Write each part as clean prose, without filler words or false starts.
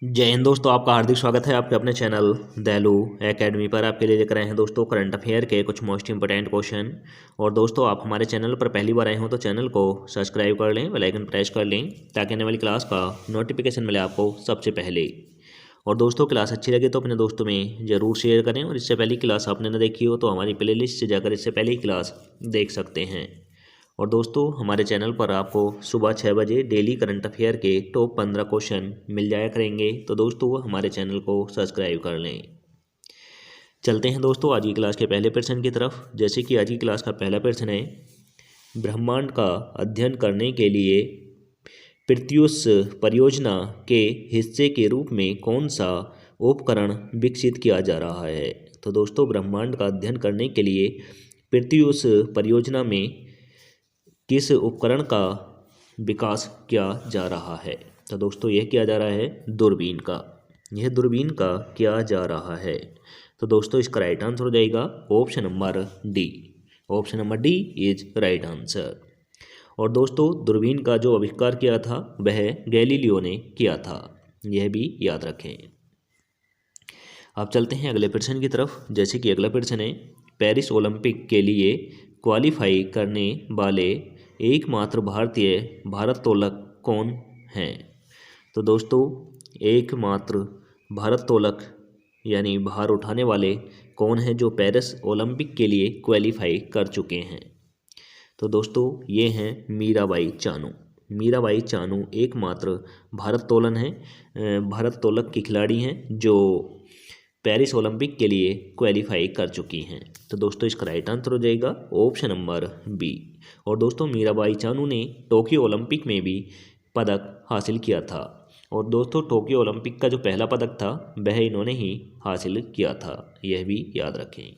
जय हिंद दोस्तों, आपका हार्दिक स्वागत है आपके अपने चैनल दयालु एकेडमी पर। आपके लिए लेकर आए हैं दोस्तों करंट अफेयर के कुछ मोस्ट इंपोर्टेंट क्वेश्चन। और दोस्तों, आप हमारे चैनल पर पहली बार आए हो तो चैनल को सब्सक्राइब कर लें, बेल आइकन प्रेस कर लें ताकि आने वाली क्लास का नोटिफिकेशन मिले आपको सबसे पहले। और दोस्तों, क्लास अच्छी लगे तो अपने दोस्तों में ज़रूर शेयर करें। और इससे पहली क्लास आपने न देखी हो तो हमारी प्लेलिस्ट से जाकर इससे पहली क्लास देख सकते हैं। और दोस्तों, हमारे चैनल पर आपको सुबह 6 बजे डेली करंट अफेयर के टॉप 15 क्वेश्चन मिल जाया करेंगे। तो दोस्तों, हमारे चैनल को सब्सक्राइब कर लें। चलते हैं दोस्तों आज की क्लास के पहले प्रश्न की तरफ। जैसे कि आज की क्लास का पहला प्रश्न है, ब्रह्मांड का अध्ययन करने के लिए प्रत्यूष परियोजना के हिस्से के रूप में कौन सा उपकरण विकसित किया जा रहा है। तो दोस्तों, ब्रह्मांड का अध्ययन करने के लिए प्रत्यूष परियोजना में किस उपकरण का विकास किया जा रहा है। तो दोस्तों, यह किया जा रहा है दूरबीन का। यह दूरबीन का किया जा रहा है। तो दोस्तों, इसका राइट आंसर हो जाएगा option number D. Option number D is right answer. और दोस्तों, दूरबीन का जो आविष्कार किया था वह गैलीलियो ने किया था, यह भी याद रखें। अब चलते हैं अगले प्रश्न की तरफ। जैसे कि अगला प्रश्न है, पेरिस ओलंपिक के लिए क्वालिफाई करने वाले एकमात्र भारतीय भारोत्तोलक कौन हैं। तो दोस्तों, एकमात्र भारोत्तोलक यानी भार उठाने वाले कौन हैं जो पेरिस ओलंपिक के लिए क्वालिफाई कर चुके हैं। तो दोस्तों, ये हैं मीराबाई चानू। मीराबाई चानू एकमात्र भारोत्तोलन है भारोत्तोलक की खिलाड़ी हैं जो पेरिस ओलंपिक के लिए क्वालिफाई कर चुकी हैं। तो दोस्तों, इसका राइट आंसर हो जाएगा ऑप्शन नंबर बी। और दोस्तों, मीराबाई चानू ने टोक्यो ओलंपिक में भी पदक हासिल किया था। और दोस्तों, टोक्यो ओलंपिक का जो पहला पदक था वह इन्होंने ही हासिल किया था, यह भी याद रखें।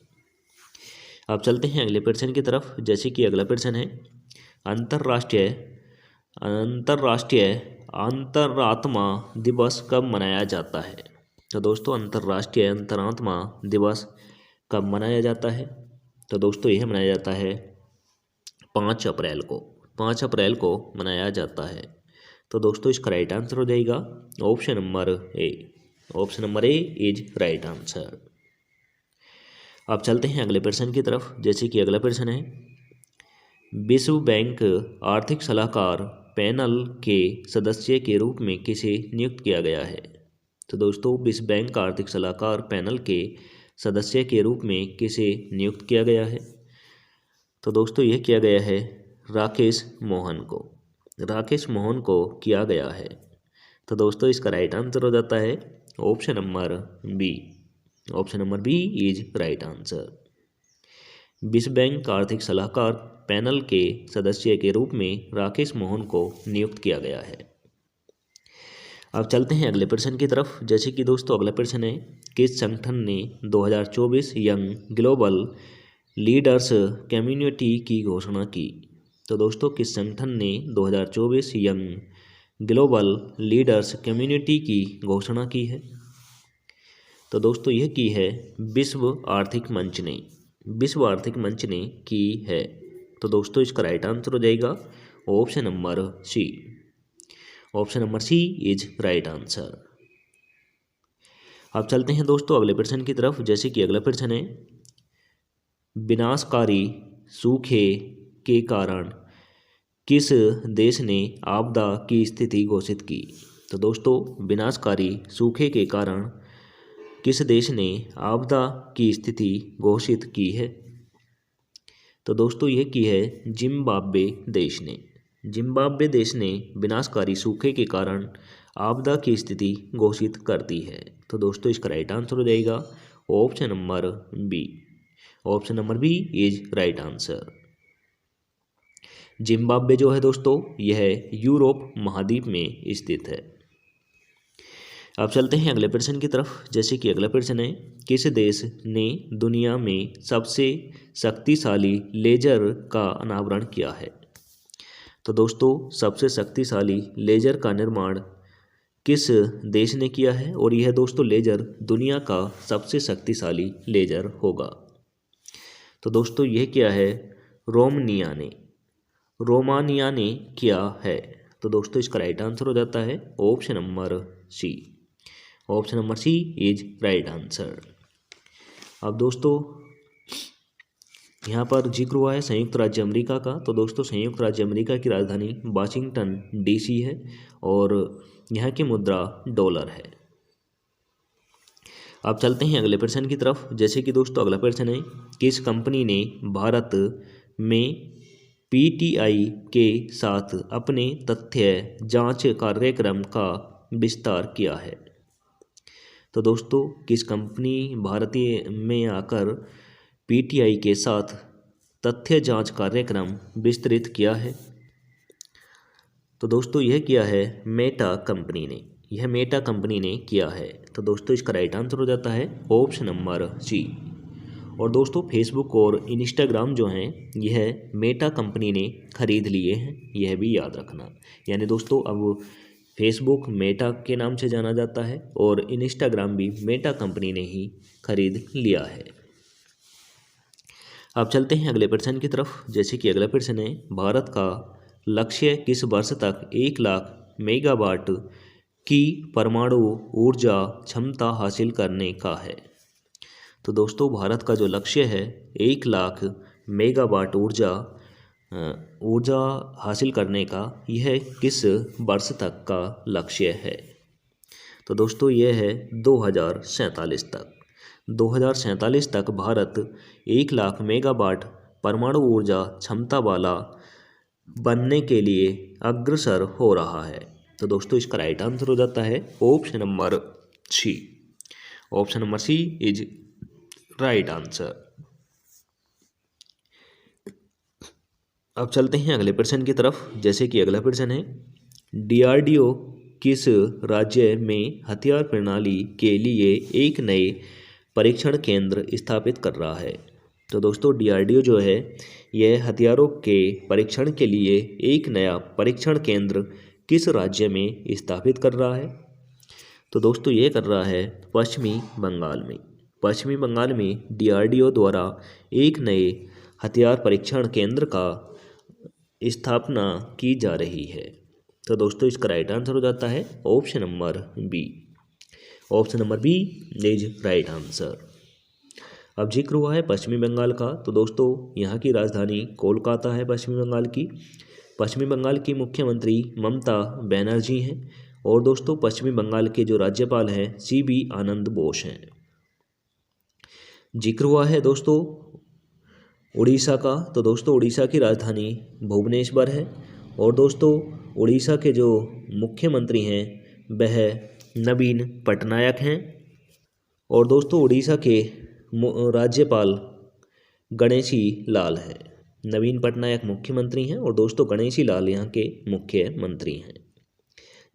अब चलते हैं अगले प्रश्न की तरफ। जैसे कि अगला प्रश्न है, अंतर्राष्ट्रीय अंतर्राष्ट्रीय अंतरात्मा दिवस कब मनाया जाता है। तो दोस्तों, अंतर्राष्ट्रीय अंतरात्मा दिवस कब मनाया जाता है। तो दोस्तों, यह मनाया जाता है 5 अप्रैल को। 5 अप्रैल को मनाया जाता है। तो दोस्तों, इसका राइट आंसर हो जाएगा option number A. Option number A is right answer. अब चलते हैं अगले प्रश्न की तरफ। जैसे कि अगला प्रश्न है, विश्व बैंक आर्थिक सलाहकार पैनल के सदस्य के रूप में किसे नियुक्त किया गया है। तो दोस्तों, विश्व बैंक आर्थिक सलाहकार पैनल के सदस्य के रूप में किसे नियुक्त किया गया है। तो दोस्तों, यह किया गया है राकेश मोहन को। राकेश मोहन को किया गया है। तो दोस्तों, इसका राइट आंसर हो जाता है option number B. Option number B is right answer. विश्व बैंक आर्थिक सलाहकार पैनल के सदस्य के रूप में राकेश मोहन को नियुक्त किया गया है। अब चलते हैं अगले प्रश्न की तरफ। जैसे कि दोस्तों, अगला प्रश्न है, किस संगठन ने 2024 यंग ग्लोबल लीडर्स कम्युनिटी की घोषणा की। तो दोस्तों, किस संगठन ने 2024 यंग ग्लोबल लीडर्स कम्युनिटी की घोषणा की है। तो दोस्तों, यह की है विश्व आर्थिक मंच ने। विश्व आर्थिक मंच ने की है। तो दोस्तों, इसका राइट आंसर हो जाएगा option number C. Option number C is right answer. अब चलते हैं दोस्तों अगले प्रश्न की तरफ। जैसे कि अगला प्रश्न है, विनाशकारी सूखे के कारण किस देश ने आपदा की स्थिति घोषित की। तो दोस्तों, विनाशकारी सूखे के कारण किस देश ने आपदा की स्थिति घोषित की है। तो दोस्तों, यह की है जिम्बाब्वे देश ने। जिम्बाब्वे देश ने विनाशकारी सूखे के कारण आपदा की स्थिति घोषित कर दी है। तो दोस्तों, इसका राइट आंसर हो जाएगा option number B. Option number B is right answer. Zimbabwe जो है दोस्तों, यह यूरोप महाद्वीप में स्थित है। अब चलते हैं अगले प्रश्न की तरफ। जैसे कि अगला प्रश्न है, किस देश ने दुनिया में सबसे शक्तिशाली लेजर का अनावरण किया है। तो दोस्तों, सबसे शक्तिशाली लेजर का निर्माण किस देश ने किया है। और यह दोस्तों लेजर दुनिया का सबसे शक्तिशाली लेजर होगा। तो दोस्तों, यह क्या है रोमानिया ने किया है। तो दोस्तों, इसका राइट आंसर हो जाता है option number C. Option number C is right answer. अब दोस्तों यहाँ पर जिक्र हुआ है संयुक्त राज्य अमेरिका का, तो दोस्तों संयुक्त राज्य अमेरिका की राजधानी वाशिंगटन डीसी है और यहाँ की मुद्रा डॉलर है। अब चलते हैं अगले प्रश्न की तरफ। जैसे कि दोस्तों अगला प्रश्न है, किस कंपनी ने भारत में पीटीआई के साथ अपने तथ्य जांच कार्यक्रम का विस्तार किया है? तो दोस्तों किस कंपनी भारतीय में आकर पीटीआई के साथ तथ्य जांच कार्यक्रम विस्तृत किया है? तो दोस्तों यह किया है मेटा कंपनी ने, यह मेटा कंपनी ने किया है। तो दोस्तों इसका राइट आंसर हो जाता है ऑप्शन नंबर सी। और दोस्तों फेसबुक और इंस्टाग्राम जो हैं यह मेटा कंपनी ने खरीद लिए हैं, यह भी याद रखना। यानी दोस्तों अब फेसबुक मेटा के नाम से जाना जाता है और इंस्टाग्राम भी मेटा कंपनी ने ही खरीद लिया है। अब चलते हैं अगले प्रश्न की तरफ। जैसे कि अगला प्रश्न है, भारत का लक्ष्य किस वर्ष तक 1 लाख मेगावाट की परमाणु ऊर्जा क्षमता हासिल करने का है? तो दोस्तों भारत का जो लक्ष्य है 1 लाख मेगावाट ऊर्जा हासिल करने का, यह किस वर्ष तक का लक्ष्य है? तो दोस्तों यह है 2047 तक। 2047 तक भारत 1 लाख मेगावाट परमाणु ऊर्जा क्षमता वाला बनने के लिए अग्रसर हो रहा है। तो दोस्तों इसका राइट आंसर हो जाता है option number C. Option number C is right answer. अब चलते हैं अगले प्रश्न की तरफ। जैसे कि अगला प्रश्न है, डीआरडीओ किस राज्य में हथियार प्रणाली के लिए एक नए परीक्षण केंद्र स्थापित कर रहा है? तो दोस्तों डीआरडीओ जो है यह हथियारों के परीक्षण के लिए एक नया परीक्षण केंद्र किस राज्य में स्थापित कर रहा है? तो दोस्तों ये कर रहा है पश्चिमी बंगाल में। पश्चिमी बंगाल में डीआरडीओ द्वारा एक नए हथियार परीक्षण केंद्र का स्थापना की जा रही है। तो दोस्तों इसका राइट आंसर हो जाता है option number B. Option number B is right answer. अब जिक्र हुआ है पश्चिमी बंगाल का, तो दोस्तों यहाँ की राजधानी कोलकाता है पश्चिमी बंगाल की। पश्चिमी बंगाल की मुख्यमंत्री ममता बनर्जी हैं और दोस्तों पश्चिमी बंगाल के जो राज्यपाल हैं सीबी आनंद बोस हैं। जिक्र हुआ है दोस्तों उड़ीसा का, तो दोस्तों उड़ीसा की राजधानी भुवनेश्वर है और दोस्तों उड़ीसा के जो मुख्यमंत्री हैं वह नवीन पटनायक हैं और दोस्तों उड़ीसा के राज्यपाल गणेशी लाल हैं। नवीन पटनायक मुख्यमंत्री हैं और दोस्तों गणेशी लाल यहाँ के मुख्यमंत्री हैं।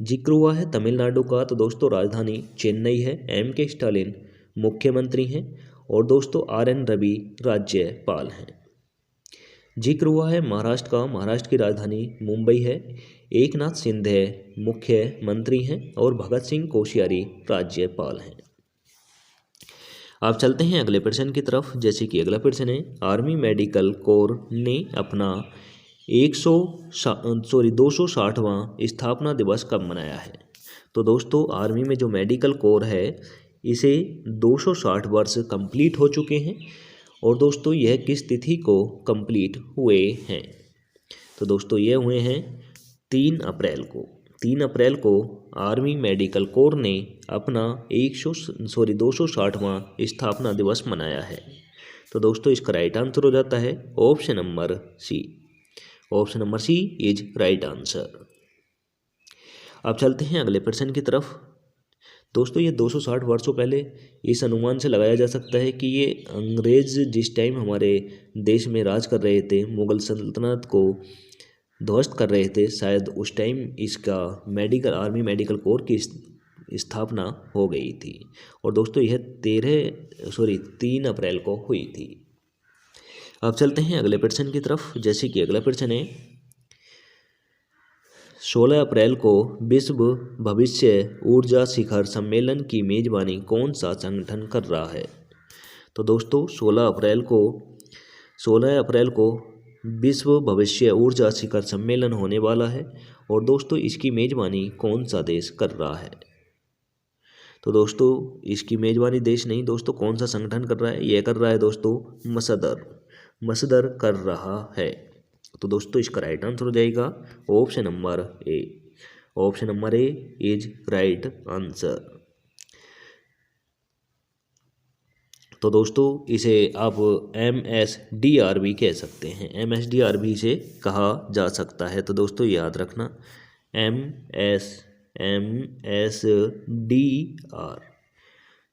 जिक्र हुआ है तमिलनाडु का, तो दोस्तों राजधानी चेन्नई है। एम.के. स्टालिन मुख्यमंत्री हैं और दोस्तों आर.एन. रवि राज्यपाल हैं। जिक्र हुआ है महाराष्ट्र का, महाराष्ट्र की राजधानी मुंबई है। एकनाथ शिंदे मुख्यमंत्री हैं और भगत सिंह कोश्यारी राज्यपाल हैं। अब चलते हैं अगले प्रश्न की तरफ। जैसे कि अगला प्रश्न है, आर्मी मेडिकल कोर ने अपना 260वां स्थापना दिवस कब मनाया है? तो दोस्तों आर्मी में जो मेडिकल कोर है इसे 260 वर्ष कंप्लीट हो चुके हैं और दोस्तों यह किस तिथि को कंप्लीट हुए हैं? तो दोस्तों ये हुए हैं 3 अप्रैल को। 3 अप्रैल को आर्मी मेडिकल कोर ने अपना 260वां स्थापना दिवस मनाया है। तो दोस्तों इसका राइट आंसर हो जाता है option number C. Option number C is right answer. अब चलते हैं अगले प्रश्न की तरफ। दोस्तों ये 260 वर्षों पहले इस अनुमान से लगाया जा सकता है कि ये अंग्रेज जिस टाइम हमारे देश में राज कर रहे थे, मुगल सल्तनत को ध्वस्त कर रहे थे, शायद उस टाइम इसका आर्मी मेडिकल कोर की स्थापना हो गई थी और दोस्तों यह 3 अप्रैल को हुई थी। अब चलते हैं अगले प्रश्न की तरफ। जैसे कि अगला प्रश्न है, 16 अप्रैल को विश्व भविष्य ऊर्जा शिखर सम्मेलन की मेजबानी कौन सा संगठन कर रहा है? तो दोस्तों 16 अप्रैल को विश्व भविष्य ऊर्जा शिखर सम्मेलन होने वाला है और दोस्तों इसकी मेजबानी कौन सा देश कर रहा है? तो दोस्तों इसकी मेजबानी देश नहीं दोस्तों कौन सा संगठन कर रहा है, यह कर रहा है दोस्तों मसदर कर रहा है। तो दोस्तों इसका राइट आंसर हो जाएगा option number A. Option number A is right answer. तो दोस्तों इसे आप MSDR भी कह सकते हैं, MSDR भी इसे कहा जा सकता है। तो दोस्तों याद रखना MSDR।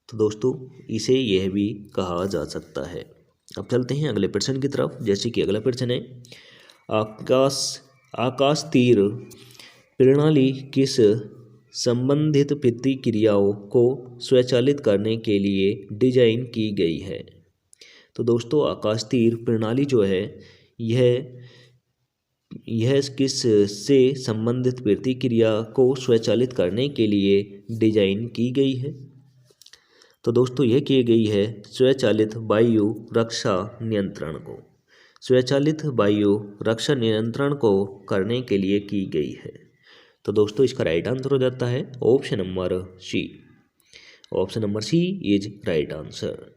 तो दोस्तों इसे यह भी कहा जा सकता है। अब चलते हैं अगले प्रश्न की तरफ। जैसे कि अगला प्रश्न है, आकाश तीर प्रणाली किस संबंधित प्रतिक्रियाओं को स्वचालित करने के लिए डिजाइन की गई है। तो दोस्तों आकाश तीर प्रणाली जो है यह किस से संबंधित प्रतिक्रिया को स्वचालित करने के लिए डिजाइन की गई है। तो दोस्तों यह की गई है स्वचालित वायु रक्षा नियंत्रण को, स्वचालित वायु रक्षा नियंत्रण को करने के लिए की गई है। तो दोस्तों इसका राइट आंसर हो जाता है option number C. Option number C is right answer.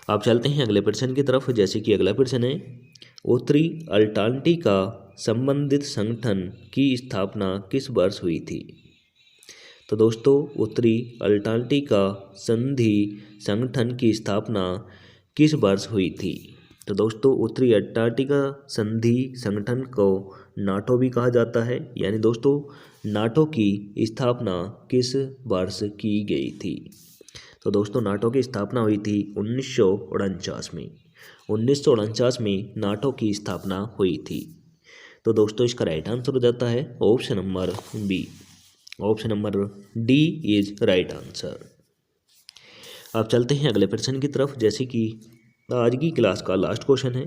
अब चलते हैं अगले प्रश्न की तरफ। जैसे कि अगला प्रश्न है, उत्तरी अंटार्कटिका संबंधित संगठन की स्थापना किस वर्ष हुई थी। तो दोस्तों उत्तरी अंटार्कटिका संधि संगठन की स्थापना किस वर्ष हुई थी। तो दोस्तों उत्तरी अंटार्कटिका संधि संगठन को नाटो भी कहा जाता है, यानी दोस्तों नाटो की स्थापना किस वर्ष की गई थी। तो दोस्तों नाटो की स्थापना हुई थी 1949 में। 1949 में नाटो की स्थापना हुई थी। तो दोस्तों इसका राइट आंसर हो जाता है option number B. Option number D is right answer. अब चलते हैं अगले प्रश्न की तरफ। जैसे कि आज की क्लास का लास्ट क्वेश्चन है,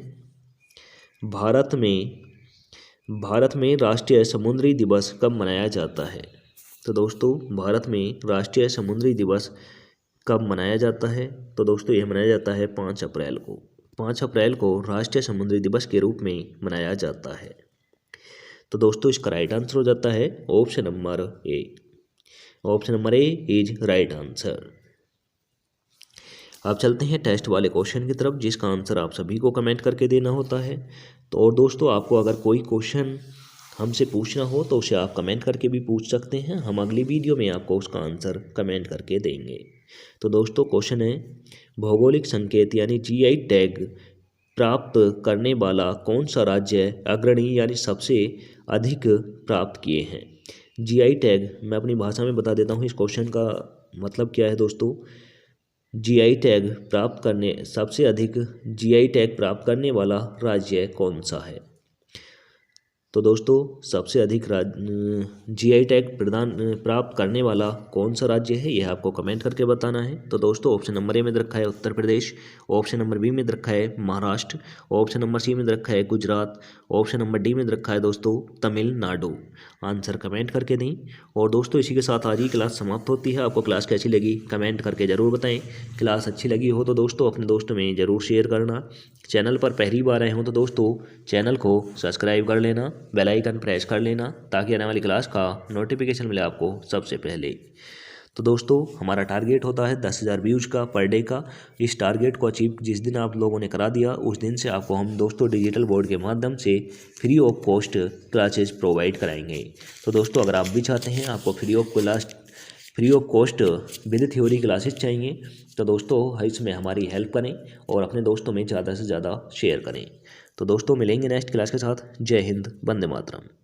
भारत में राष्ट्रीय समुद्री दिवस कब मनाया जाता है। तो दोस्तों भारत में राष्ट्रीय समुद्री दिवस कब मनाया जाता है। तो दोस्तों यह मनाया जाता है 5 अप्रैल को। 5 अप्रैल को राष्ट्रीय समुद्री दिवस के रूप में मनाया जाता है। तो दोस्तों इसका राइट आंसर हो जाता है option number A. Option number A is right answer. अब चलते हैं टेस्ट वाले क्वेश्चन की तरफ, जिसका आंसर आप सभी को कमेंट करके देना होता है। तो और दोस्तों आपको अगर कोई क्वेश्चन हमसे पूछना हो तो उसे आप कमेंट करके भी पूछ सकते हैं, हम अगली वीडियो में आपको उसका आंसर कमेंट करके देंगे। तो दोस्तों क्वेश्चन है, भौगोलिक संकेत यानी GI टैग प्राप्त करने वाला कौन सा राज्य अग्रणी यानी सबसे अधिक प्राप्त किए हैं। GI टैग मैं अपनी भाषा में बता देता हूँ इस क्वेश्चन का मतलब क्या है दोस्तों। GI टैग प्राप्त करने सबसे अधिक GI टैग प्राप्त करने वाला राज्य कौन सा है। तो दोस्तों सबसे अधिक GI टैग प्राप्त करने वाला कौन सा राज्य है यह आपको कमेंट करके बताना है। तो दोस्तों ऑप्शन नंबर ए में रखा है Uttar Pradesh, option number B में रखा है महाराष्ट्र, ऑप्शन नंबर सी में रखा है गुजरात, ऑप्शन नंबर डी में रखा है दोस्तों तमिलनाडु। आंसर कमेंट करके दें। और दोस्तों इसी के साथ आज की क्लास समाप्त होती है। आपको क्लास कैसी लगी कमेंट करके ज़रूर बताएं। क्लास अच्छी लगी हो तो दोस्तों अपने दोस्तों में ज़रूर शेयर करना। चैनल पर पहली बार आए हो तो दोस्तों चैनल को सब्सक्राइब कर लेना, बेल आइकन प्रेस कर लेना ताकि आने वाली क्लास का नोटिफिकेशन मिले आपको सबसे पहले। तो दोस्तों हमारा टारगेट होता है 10,000 व्यूज का पर डे का। इस टारगेट को अचीव जिस दिन आप लोगों ने करा दिया उस दिन से आपको हम दोस्तों डिजिटल बोर्ड के माध्यम से free of cost classes provide कराएंगे। तो दोस्तों अगर आप भी चाहते हैं आपको free of cost with theory classes चाहिए तो दोस्तों इसमें हमारी हेल्प करें और अपने दोस्तों में ज़्यादा से ज़्यादा शेयर करें। तो दोस्तों मिलेंगे नेक्स्ट क्लास के साथ। जय हिंद, वंदे मातरम।